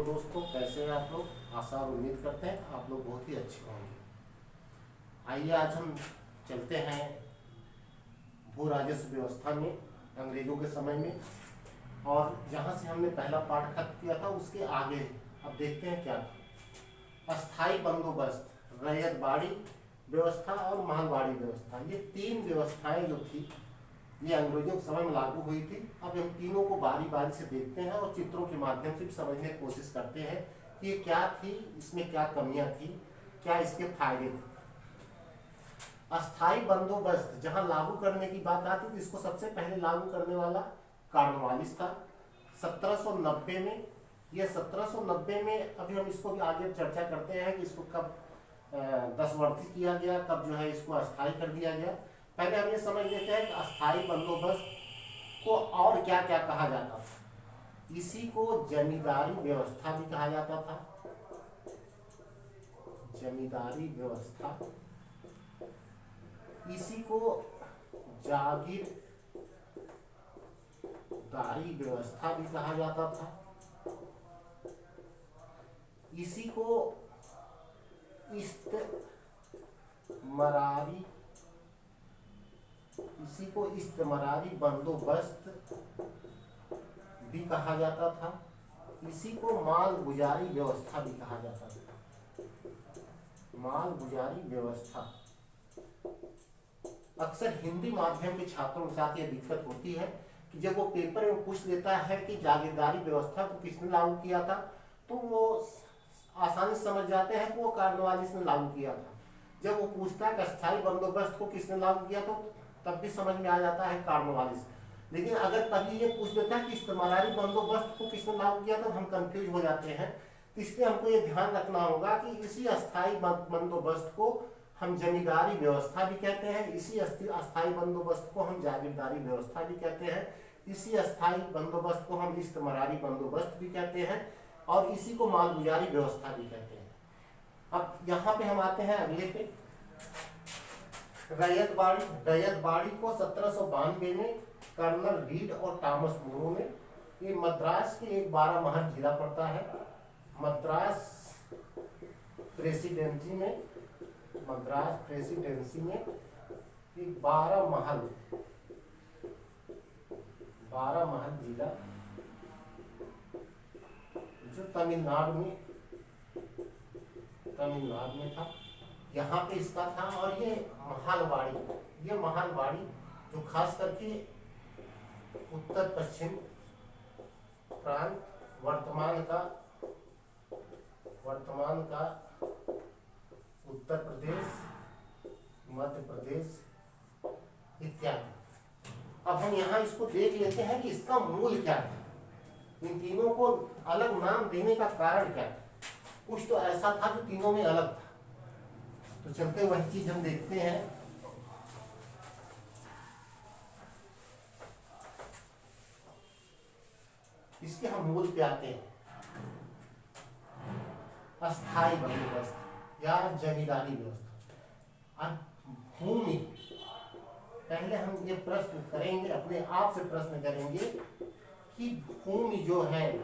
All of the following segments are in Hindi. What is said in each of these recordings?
हेलो दोस्तों, कैसे हैं आप लोग। आशा और उम्मीद करते हैं आप लोग बहुत ही अच्छे होंगे। आइए आज हम चलते हैं भू राजस्व व्यवस्था में अंग्रेजों के समय में, और जहां से हमने पहला पाठ खत्म किया था उसके आगे अब देखते हैं क्या था। अस्थाई बंदोबस्त, रैयत बाड़ी व्यवस्था और मालवाड़ी व्यवस्था, ये तीन व्यवस्थाएं जो थी ये अंग्रेजों के समय में लागू हुई थी। अब हम तीनों को बारी बारी से देखते हैं और चित्रों के माध्यम से भी समझने की कोशिश करते हैं कि ये क्या थी, इसमें क्या कमियां थी, क्या इसके फायदे थे। अस्थाई बंदोबस्त जहां लागू करने की बात आती तो इसको सबसे पहले लागू करने वाला कॉर्नवालिस था 1790 में। ये 1790 में, अभी हम इसको भी आगे चर्चा करते हैं कि इसको कब दसवर्ती किया गया, कब जो है इसको अस्थाई कर दिया गया। पहले हम ये समझ लेते हैं कि अस्थाई बंदोबस्त को और क्या क्या कहा जाता था। इसी को जमींदारी व्यवस्था भी कहा जाता था, जमींदारी व्यवस्था। इसी को जागीरदारी व्यवस्था भी कहा जाता था। इसी को इस्तेमरारी बंदोबस्त भी कहा जाता था। इसी को माल गुजारी व्यवस्था भी कहा जाता था, माल गुजारी व्यवस्था। अक्सर हिंदी माध्यम के छात्रों के साथ यह दिक्कत होती है कि जब वो पेपर में पूछ लेता है कि जागीरदारी व्यवस्था को किसने लागू किया था, तो वो आसानी से समझ जाते हैं कि वो कॉर्नवालिस ने लागू किया था। जब वो पूछता है कि अस्थाई बंदोबस्त को किसने लागू किया, तो तब भी समझ में आ जाता है कॉर्नवालिस। लेकिन अगर कभी ये पूछ देता है कि इस्तेमारी बंदोबस्त को किसने लागू किया, तो हम कंफ्यूज हो जाते हैं। तो इसलिए हमको ये ध्यान रखना होगा कि इसी अस्थाई बंदोबस्त को हम जमींदारी व्यवस्था भी कहते हैं, इसी अस्थाई बंदोबस्त को हम जागीरदारी व्यवस्था भी कहते हैं, इसी अस्थाई बंदोबस्त को हम इस्तेमारी बंदोबस्त भी कहते हैं, और इसी को मालगुजारी व्यवस्था भी कहते हैं। अब यहाँ पे हम आते हैं अगले पे, रैयत बाड़ी। रैयत बाड़ी को 1792 में कर्नल रीड और टॉमस मोरो ने, ये मद्रास के एक 12 महल जिला पड़ता है, मद्रास प्रेसिडेंसी में, मद्रास प्रेसिडेंसी में एक 12 महल जिला जो तमिलनाडु में था, यहाँ पे इसका था। और ये महालवाड़ी जो खास करके उत्तर पश्चिम प्रांत, वर्तमान का उत्तर प्रदेश, मध्य प्रदेश इत्यादि। अब हम यहाँ इसको देख लेते हैं कि इसका मूल क्या था, इन तीनों को अलग नाम देने का कारण क्या था। कुछ तो ऐसा था जो तीनों में अलग था, तो चलते वही चीज हम देखते हैं। इसके हम मूल पे आते हैं। अस्थाई बंदोबस्त या जमींदारी व्यवस्था। अब भूमि, पहले हम ये प्रश्न करेंगे, अपने आप से प्रश्न करेंगे कि भूमि जो है,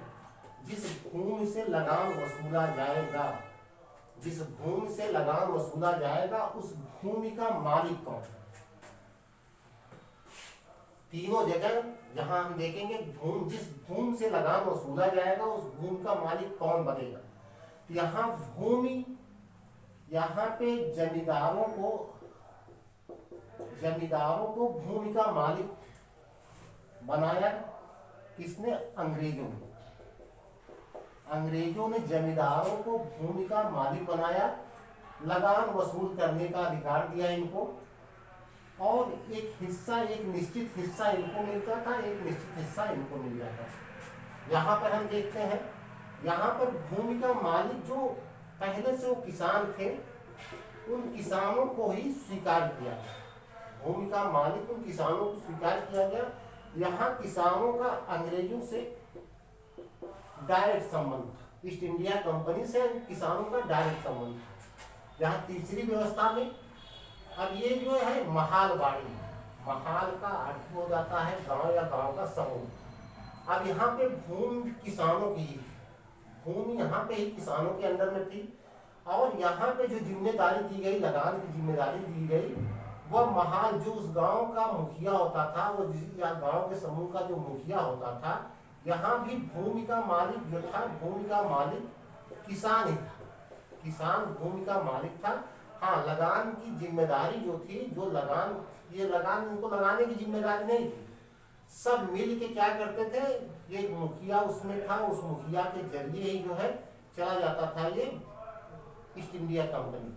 जिस भूमि से लगान वसूला जाएगा, जिस भूमि से लगान वसूला जाएगा, उस भूमि का मालिक कौन है। तीनों जगह जहां हम देखेंगे जिस भूमि से लगान वसूला जाएगा उस भूमि का मालिक कौन बनेगा। यहाँ पे जमींदारों को भूमि का मालिक बनाया किसने? अंग्रेजों ने जमींदारों को भूमि का मालिक बनाया, लगान वसूल करने का अधिकार दिया इनको, और एक निश्चित हिस्सा इनको मिलता था, एक निश्चित हिस्सा इनको मिल जाता था। यहाँ पर हम देखते हैं, यहाँ पर भूमि का मालिक जो पहले से वो किसान थे, उन किसानों को ही स्वीकार किया गया। भूमि का मालिक उन किसानों को स्वीकार किया गया। यहाँ किसानों का अंग्रेजों से डायरेक्ट संबंध था, ईस्ट इंडिया कंपनी से किसानों का डायरेक्ट संबंध था। यहाँ तीसरी व्यवस्था में अब ये जो है महालवाड़ी, महाल का अर्थ हो जाता है गांव या गांव का समूह। अब यहाँ पे भूमि किसानों की, भूमि यहाँ पे ही किसानों के अंडर में थी, और यहाँ पे जो जिम्मेदारी दी गई, लगान की जिम्मेदारी दी गई, वह महान जो उस गांव का मुखिया होता था, वो या गांव के समूह का जो मुखिया होता था, यहाँ भी भूमि का मालिक जो था, भूमि का मालिक किसान ही था, किसान भूमि का मालिक था। हाँ, लगान की जिम्मेदारी जो थी, जो लगान, ये लगान इनको लगाने की जिम्मेदारी नहीं थी, सब मिल के क्या करते थे, ये मुखिया उसमें था, उस मुखिया के जरिए ही जो है चला जाता था ये ईस्ट इंडिया कंपनी,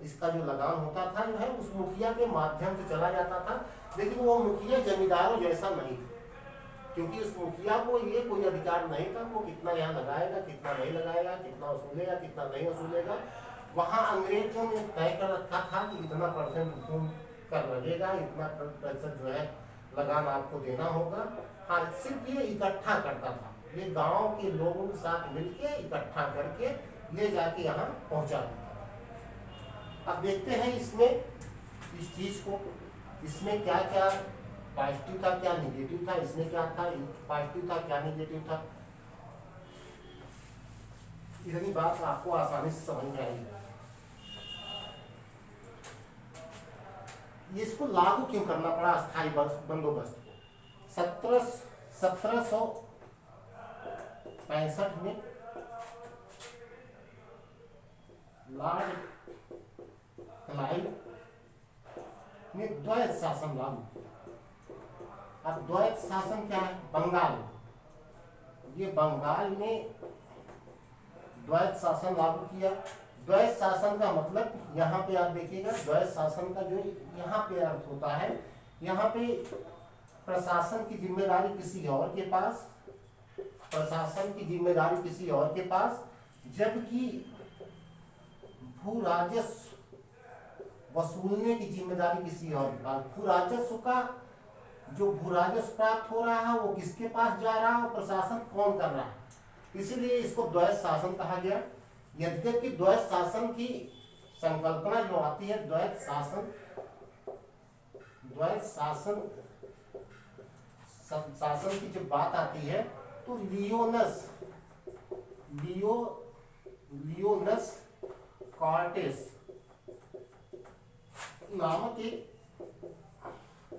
इसका जो लगान होता था जो है उस मुखिया के माध्यम से चला जाता था। लेकिन वो मुखिया जमींदारों जैसा नहीं था, क्योंकि उस मुखिया को ये कोई अधिकार नहीं था वो कितना यहाँ लगाएगा, कितना नहीं लगाएगा, कितना वसूलेगा, कितना नहीं वसूलेगा। वहाँ अंग्रेजों ने तय कर रखा था कि इतना % भूमि कर लगेगा, इतना % जो है लगान आपको देना होगा। हाँ, सिर्फ ये इकट्ठा करता था, ये गांव के लोगों के साथ मिलके इकट्ठा करके ले जाके यहाँ पहुंचा देता। अब देखते हैं इसमें इस चीज को, इसमें क्या क्या पॉजिटिव था, क्या निगेटिव था, इसमें क्या था पॉजिटिव था, क्या निगेटिव था। इतनी बात आपको आसानी से समझ में आएगी। ये इसको लागू क्यों करना पड़ा अस्थायी बंदोबस्त को? 1765 में लॉर्ड क्लाइव ने द्वैत शासन लागू किया। अब द्वैत शासन क्या है? बंगाल, ये बंगाल ने द्वैत शासन लागू किया। द्वैत शासन का मतलब यहाँ पे आप देखिएगा, द्वैत शासन का जो यहाँ पे अर्थ होता है, यहाँ पे प्रशासन की जिम्मेदारी किसी और के पास, प्रशासन की जिम्मेदारी किसी और के पास, जबकि भू राजस्व वसूलने की जिम्मेदारी किसी और के पास। भू राजस्व का जो भू राजस्व प्राप्त हो रहा है वो किसके पास जा रहा है और प्रशासन कौन कर रहा है, इसीलिए इसको द्वैत शासन कहा गया। यद्यपि द्वैत शासन की संकल्पना जो आती है, द्वैत शासन की जब बात आती है तो लियोनस कॉर्टेस नामक एक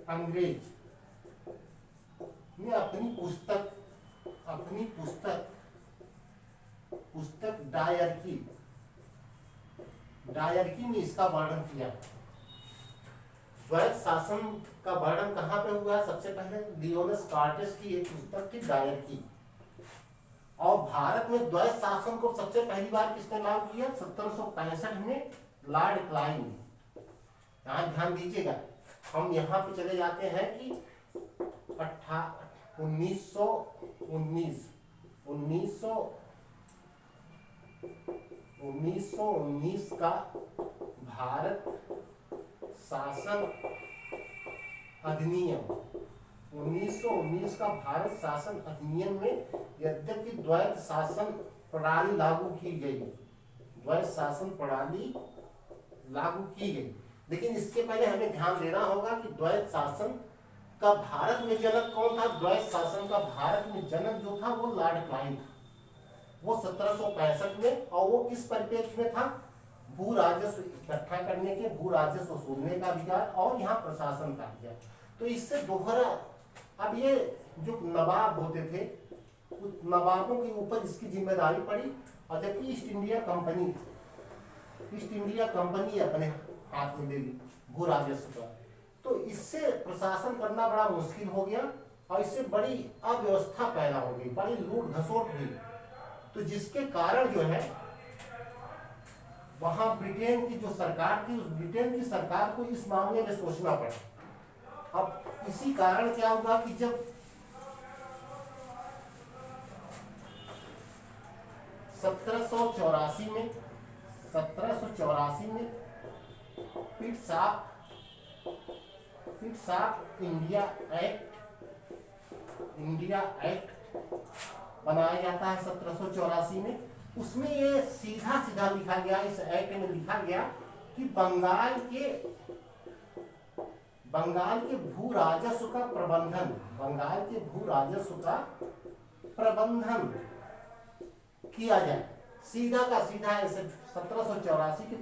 अंग्रेज ने अपनी पुस्तक डायरकी में इसका वर्णन किया। द्वैत शासन का वर्णन कहाँ पे हुआ? सबसे पहले लियोनस कॉर्टेस की एक पुस्तक थी डायरकी। और भारत में द्वैत शासन को सबसे पहली बार किसने लागू किया? 1765 में लॉर्ड क्लाइव ने। यहाँ ध्यान दीजिएगा, हम यहाँ पे चले जाते हैं कि 1919 का भारत शासन अधिनियम, 1919 का भारत शासन अधिनियम में यद्यपि द्वैत शासन प्रणाली लागू की गई, द्वैत शासन प्रणाली लागू की गई, लेकिन इसके पहले हमें ध्यान देना होगा कि द्वैत शासन का भारत में जनक कौन था? द्वैत शासन का भारत में जनक जो था वो लॉर्ड क्लाइव था। वो 1765 में, और वो किस परिप्रेक्ष्य में था? भू राजस्व इकट्ठा करने के, भू राजस्व वसूलने का अधिकार और यहाँ प्रशासन का अधिकार। तो इससे दोहरा, अब ये जो नवाब होते थे उस नवाबों के ऊपर इसकी जिम्मेदारी पड़ी, और जबकि ईस्ट इंडिया कंपनी अपने हाथ में ले ली भू राजस्व का, तो इससे प्रशासन करना बड़ा मुश्किल हो गया और इससे बड़ी अव्यवस्था पैदा हो गई, बड़ी लूट घसोट हुई। तो जिसके कारण जो है वहां ब्रिटेन की जो सरकार थी, उस ब्रिटेन की सरकार को इस मामले में सोचना पड़ा। अब इसी कारण क्या होगा कि जब 1784 में पिट्स ऑफ इंडिया एक्ट बनाया जाता है 1784 में। उसमें ये सीधा लिखा गया, इस एक्ट में लिखा गया कि बंगाल के भू राजस्व का प्रबंधन किया जाए। सीधा का सीधा ऐसे 1784 के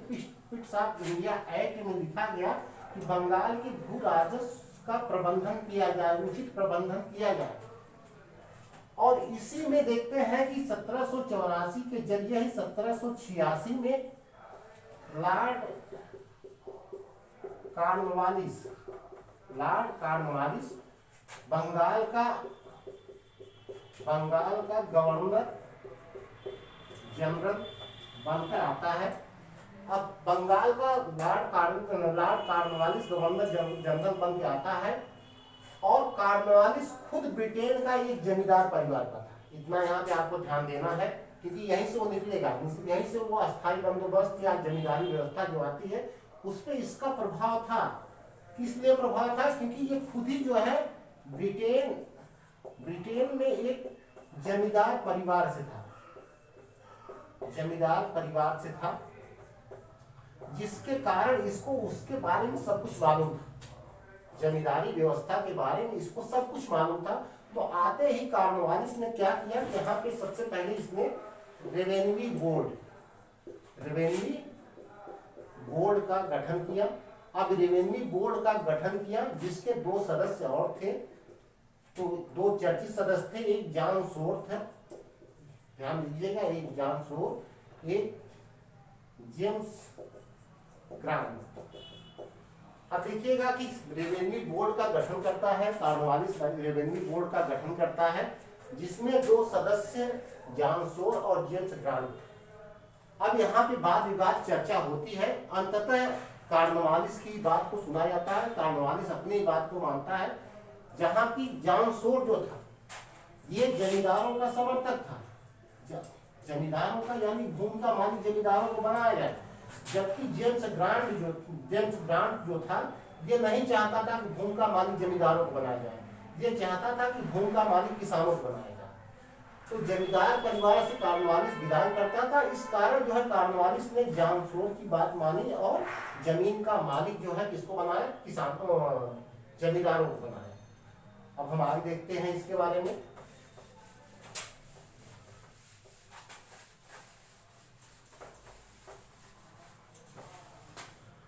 पिट्स ऑफ इंडिया एक्ट में लिखा गया कि बंगाल के भू राजस्व का प्रबंधन किया जाए, उचित प्रबंधन किया जाए। और इसी में देखते हैं कि 1784 के जरिए ही 1786 में लॉर्ड कॉर्नवालिस बंगाल का गवर्नर जनरल बनकर आता है। अब बंगाल का लॉर्ड कॉर्नवालिस गवर्नर जनरल बन के आता है और कॉर्नवालिस खुद ब्रिटेन का एक जमींदार परिवार का था। इतना यहाँ पे आपको ध्यान देना है क्योंकि यहीं से वो निकलेगा, यहीं से वो अस्थायी बंदोबस्त या जमींदारी व्यवस्था जो आती है उस पर इसका प्रभाव था। किस लिए प्रभाव था? क्योंकि ये खुद ही जो है ब्रिटेन में एक जमींदार परिवार से था, जिसके कारण इसको उसके बारे में सब कुछ मालूम था। जमींदारी व्यवस्था के बारे में इसको सब कुछ मालूम था। तो आते ही कॉर्नवालिस ने क्या किया, यहाँ पे सबसे पहले इसने रेवेन्यू बोर्ड का गठन किया। अब रेवेन्यू बोर्ड का गठन किया जिसके 2 सदस्य और थे। तो 2 चर्चित सदस्य थे, एक जॉन शोर था, ध्यान दीजिएगा, एक जॉन शोर, एक जेम्स ग्रांट। अब देखिएगा कि रेवेन्यू बोर्ड का गठन करता है कॉर्नवालिस, रेवेन्यू बोर्ड का गठन करता है जिसमें 2 सदस्य जॉन शोर और जेम्स ग्रांट। अब यहाँ पे वाद विवाद चर्चा होती है। अंततः कॉर्नवालिस की बात को सुना जाता है, कॉर्नवालिस अपनी बात को मानता है। जहाँ की जॉन शोर जो था ये जमींदारों का समर्थक था, जमींदारों का यानी भूमि का मालिक जमींदारों को बनाया जाए, जबकि जेम्स ग्रांट जो था ये नहीं चाहता था कि भूमि का मालिक जमींदारों को बनाया जाए, ये चाहता था कि भूमि का मालिक किसानों को बनाया जाए। तो जमींदार परिवार से कॉर्नवालिस विधान करता था। इस कारण जो है कॉर्नवालिस ने जॉन शोर की बात मानी और जमीन का मालिक जो है किसको बनाया, जमींदारों को बनाया। अब हम आगे देखते हैं इसके बारे में।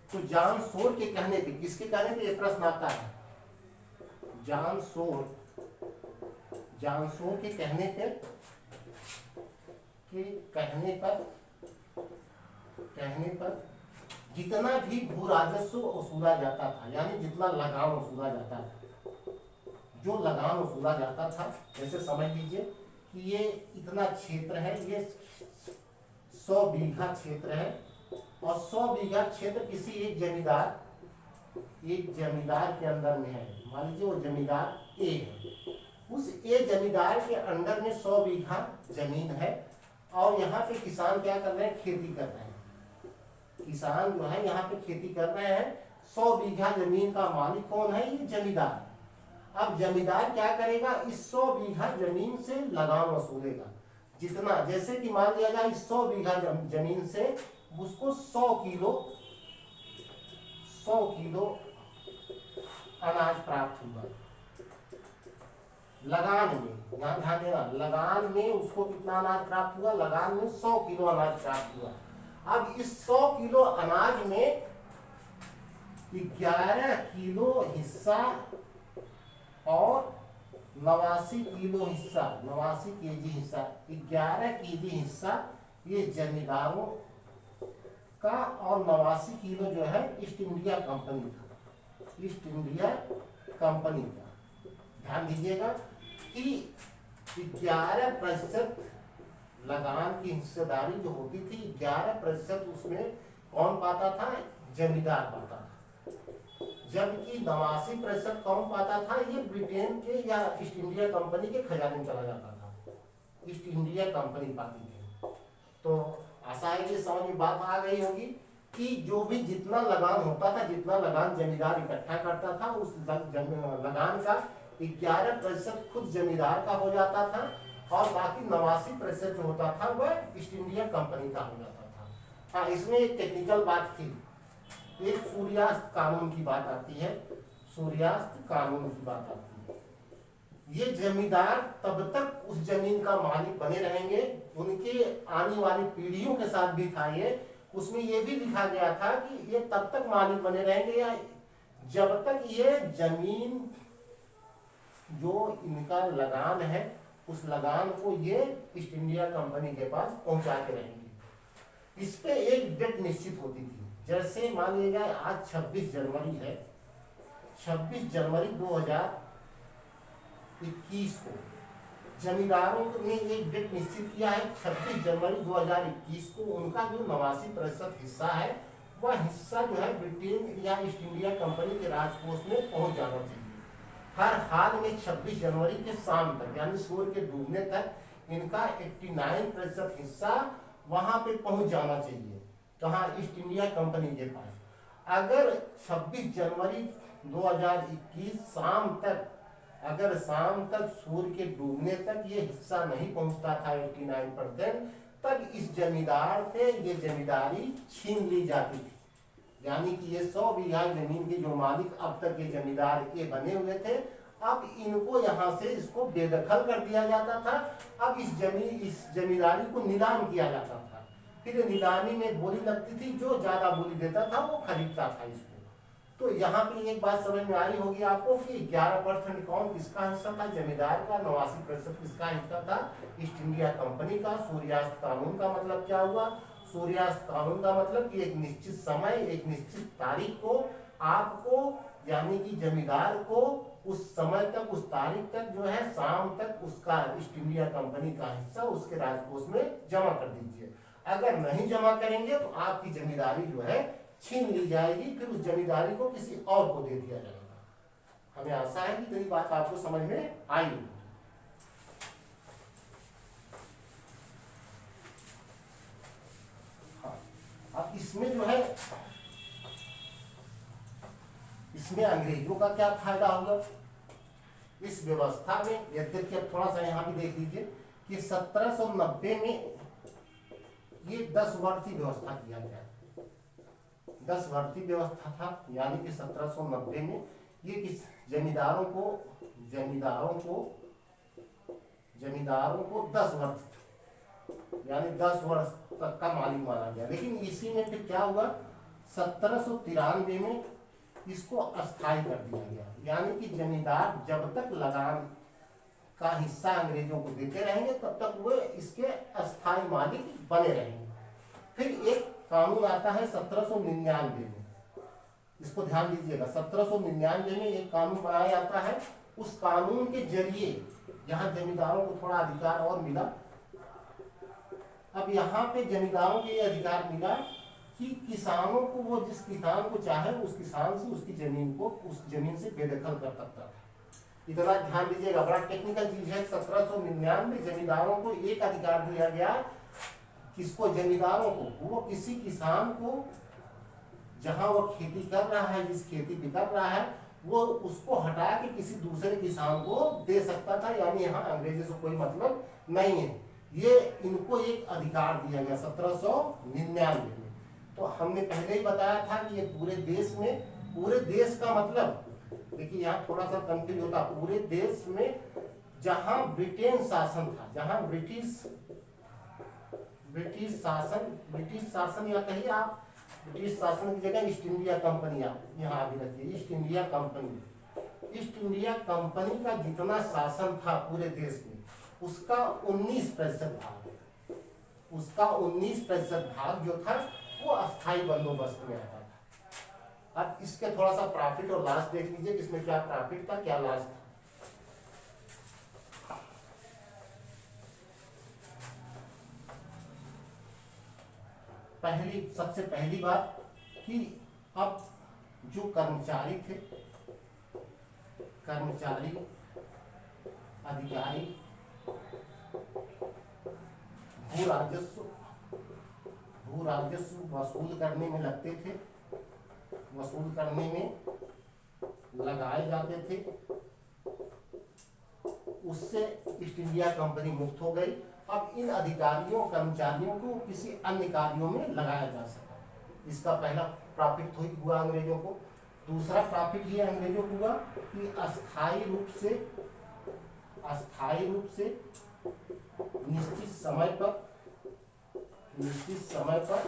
तो जॉन शोर के कहने पे, किसके कहने पे ये प्रश्न आता है, जॉन शोर के कहने पर जितना भी भू राजस्व वसूला जाता था, यानी जितना लगान वसूला जाता था, जो लगान वसूला जाता था, जैसे समझ लीजिए कि ये इतना क्षेत्र है, ये 100 बीघा क्षेत्र है और 100 बीघा क्षेत्र किसी एक जमींदार के अंदर में है। मान लीजिए वो जमींदार ए है, उस ए जमींदार के अंडर में 100 बीघा जमीन है और यहाँ पे किसान क्या कर रहे हैं, खेती कर रहे हैं। किसान जो है यहाँ पे खेती कर रहे हैं। 100 बीघा जमीन का मालिक कौन है, ये जमींदार। अब जमींदार क्या करेगा, इस 100 बीघा जमीन से लगान वसूलेगा। जितना, जैसे कि मान लिया जाए इस 100 बीघा जमीन से उसको 100 किलो अनाज प्राप्त हुआ लगान में। यहाँ ध्यान देना, लगान में उसको कितना अनाज प्राप्त हुआ, लगान में 100 किलो अनाज प्राप्त हुआ। अब इस 100 किलो अनाज में 11 किलो हिस्सा और 89 किलो हिस्सा, 89 केजी हिस्सा, 11 केजी हिस्सा ये जमींदारों का और 89 किलो जो है ईस्ट इंडिया कंपनी का, ईस्ट इंडिया कंपनी का। ध्यान दीजिएगा कि 11% लगान की हिस्सेदारी जो होती थी, 11% उसमें कौन पाता था, जमींदार पाता था, जबकि 89% कौन पाता था, ये ब्रिटेन के या ईस्ट इंडिया कंपनी के खजाने में चला जाता था, ईस्ट इंडिया कंपनी पाती थी। तो आशा है कि समझ में बात आ गई होगी कि जो भी जितना लगान होता था, जितना लगान जमींदार इकट्ठा करता था, उस लगान का 11% खुद जमींदार का हो जाता था और बाकी 89% जो होता था वह ईस्ट इंडिया कंपनी का हो जाता था। हाँ, इसमें एक टेक्निकल बात थी, एक सूर्यास्त कानून की बात आती है, सूर्यास्त कानून की बात आती है। ये जमींदार तब तक उस जमीन का मालिक बने रहेंगे, उनके आने वाली पीढ़ियों के साथ भी था ये। उसमें ये भी लिखा गया था कि ये तब तक मालिक बने रहेंगे या जब तक ये जमीन जो इनका लगान है उस लगान को ये ईस्ट इंडिया कंपनी के पास पहुंचाते रहेंगे। इस पे एक डेट निश्चित होती थी। जैसे मान लीजिए आज 26 जनवरी है, 26 जनवरी 2021 को जमींदारों ने एक डेट निश्चित किया है। 26 जनवरी 2021 को उनका जो 89% हिस्सा है वह हिस्सा जो है ब्रिटेन या ईस्ट इंडिया कंपनी के राजकोष में पहुंच जाना चाहिए। हर हाल में 26 जनवरी के शाम तक यानी सूर्य के डूबने तक इनका 89% हिस्सा वहां पे पहुंच जाना चाहिए, कहाँ, ईस्ट इंडिया कंपनी के पास। अगर 26 जनवरी 2021 शाम तक, अगर शाम तक सूर्य के डूबने तक ये हिस्सा नहीं पहुंचता था 89%, तब इस जमींदार से ये जमींदारी छीन ली जाती थी। यानी कि ये 100 बीघा जमीन के जो मालिक अब तक ये जमींदार के बने हुए थे, अब इनको यहाँ से इसको बेदखल कर दिया जाता था। अब इस जमींदारी को नीलाम किया जाता था। फिर नीलामी में बोली लगती थी, जो ज्यादा बोली देता था वो खरीदता था इसको। तो यहाँ पे एक बात समझ में आई होगी आपको कि 11% कौन किसका हिस्सा था, जमींदार का। 89% किसका हिस्सा था, ईस्ट इंडिया कंपनी का। सूर्यास्त कानून का मतलब क्या हुआ, सूर्यास्त कानून का मतलब कि एक निश्चित समय, एक निश्चित तारीख को आपको यानी कि जमींदार को उस समय तक, उस तारीख तक जो है शाम तक उसका ईस्ट इंडिया कंपनी का हिस्सा उसके राजकोष में जमा कर दीजिए। अगर नहीं जमा करेंगे तो आपकी जमींदारी जो है छीन ली जाएगी, फिर उस जमींदारी को किसी और को दे दिया जाएगा। हमें आशा है कि तेरी बात आपको समझ में आई। अब इसमें जो है, इसमें अंग्रेजों का क्या फायदा होगा इस व्यवस्था में। यद्यपि अब थोड़ा सा यहाँ भी देख लीजिए कि 1790 में ये 10 वर्ष की व्यवस्था किया गया, 10 वर्ष की व्यवस्था था। यानी कि 1790 में ये किस जमींदारों को 10 वर्ष यानी 10 वर्ष तक का मालिक माना गया। लेकिन इसी में फिर क्या हुआ, 1793 में इसको अस्थायी कर दिया गया। यानी कि जमींदार जब तक लगान का हिस्सा अंग्रेजों को देते रहेंगे तब तक वो इसके अस्थायी मालिक बने रहेंगे। फिर एक कानून आता है 1799 में, इसको ध्यान दीजिएगा। 1799 में एक कानून बनाया जाता है। उस कानून के जरिए यहाँ जमींदारों को थोड़ा अधिकार और मिला। अब यहाँ पे जमींदारों को ये अधिकार मिला कि किसानों को, वो जिस किसान को चाहे उस किसान से उसकी जमीन को, उस जमीन से बेदखल कर सकता था। इतना ध्यान दीजिएगा, बड़ा टेक्निकल चीज है। 1799 में जमींदारों को एक अधिकार दिया गया, किसको, जमींदारों को। वो किसी किसान को जहां वो खेती कर रहा है, जिस खेती भी कर रहा है, वो उसको हटा के किसी दूसरे किसान को दे सकता था। यानी यहाँ अंग्रेजों से कोई मतलब नहीं है। ये इनको एक अधिकार दिया गया 1799 में। तो हमने पहले ही बताया था कि ये पूरे देश में, पूरे देश का मतलब देखिए यहाँ थोड़ा सा कंफ्यूज होता, पूरे देश में जहां ब्रिटेन शासन था, जहां ब्रिटिश शासन या कहिए आप, ब्रिटिश शासन की जगह ईस्ट इंडिया कंपनी आप यहाँ भी रखिए। ईस्ट इंडिया कंपनी का जितना शासन था पूरे देश में, उसका 19% भाग, उसका 19% भाग जो था वो अस्थायी बंदोबस्त में आता था। अब इसके थोड़ा सा प्रॉफिट और लॉस देख लीजिए, इसमें क्या प्रॉफिट था, क्या लॉस था। सबसे पहली बात कि अब जो कर्मचारी थे, कर्मचारी, अधिकारी भू राजस्व वसूल करने में लगते थे, वसूल करने में लगाए जाते थे। उससे ईस्ट इंडिया कंपनी मुक्त हो गई। अब इन अधिकारियों, कर्मचारियों को किसी अन्य कार्यों में लगाया जा सका। इसका पहला प्रॉफिट हुआ अंग्रेजों को। दूसरा प्रॉफिट ये अंग्रेजों को हुआ कि अस्थायी रूप से अस्थायी रूप से निश्चित समय पर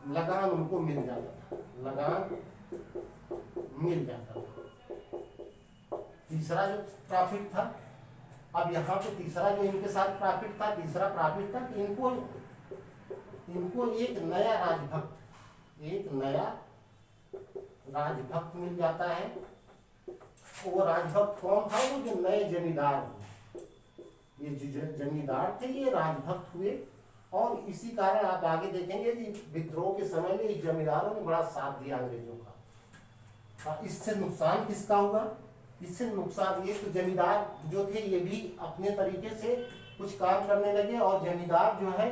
लगान उनको मिल जाता था, लगान मिल जाता था। तीसरा जो प्रॉफिट था, अब यहाँ पे तीसरा जो इनके साथ प्रॉफिट था, तीसरा प्रॉफिट था कि इनको एक नया राजभक्त मिल जाता है। वो राजभक्त कौन था? वो जो नए जमींदार हुए, ये जो जमींदार थे ये राजभक्त हुए। और इसी कारण आप आगे देखेंगे कि विद्रोह के समय में इस जमींदारों ने बड़ा साथ दिया अंग्रेजों का। इससे नुकसान किसका हुआ? इससे नुकसान ये तो जमींदार जो थे ये भी अपने तरीके से कुछ काम करने लगे, और जमींदार जो है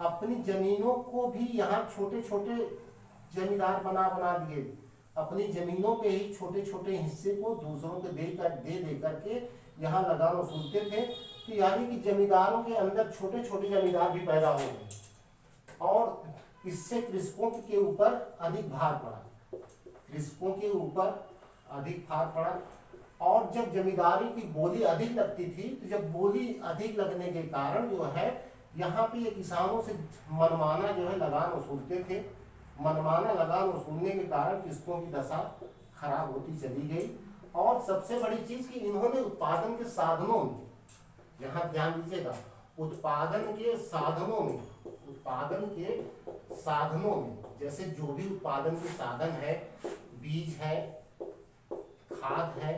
अपनी जमीनों को भी यहाँ छोटे छोटे जमींदार बना दिए। अपनी जमीनों के ही छोटे छोटे हिस्से को दूसरों को दे करके यहाँ लगान वसूलते थे। तो यानी कि जमींदारों के अंदर छोटे छोटे जमींदार भी पैदा हो गए, और इससे कृषकों के ऊपर अधिक भार पड़ा। और जब जमींदारी की बोली अधिक लगती थी, तो जब बोली अधिक लगने के कारण जो है यहाँ पे ये किसानों से मनमाना जो है लगान वसूलते थे। मनमाना लगान वसूलने के कारण कृषकों की दशा खराब होती चली गई। और सबसे बड़ी चीज कि इन्होंने उत्पादन के साधनों में, यहाँ ध्यान दीजिएगा, उत्पादन के साधनों में जैसे जो भी उत्पादन के साधन है, बीज है, खाद है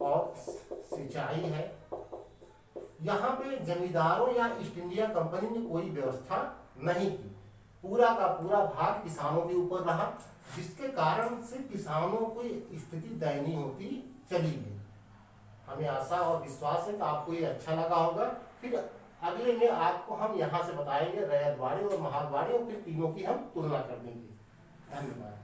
और सिंचाई है, यहाँ पे जमींदारों या ईस्ट इंडिया कंपनी ने कोई व्यवस्था नहीं की। पूरा का पूरा भार किसानों के ऊपर रहा, जिसके कारण से किसानों की स्थिति दयनीय होती चली गई। हमें आशा और विश्वास है कि आपको ये अच्छा लगा होगा। फिर अगले में आपको हम यहाँ से बताएंगे रैयतवाड़ी और महालवाड़ी, और फिर तीनों की हम तुलना कर देंगे। धन्यवाद।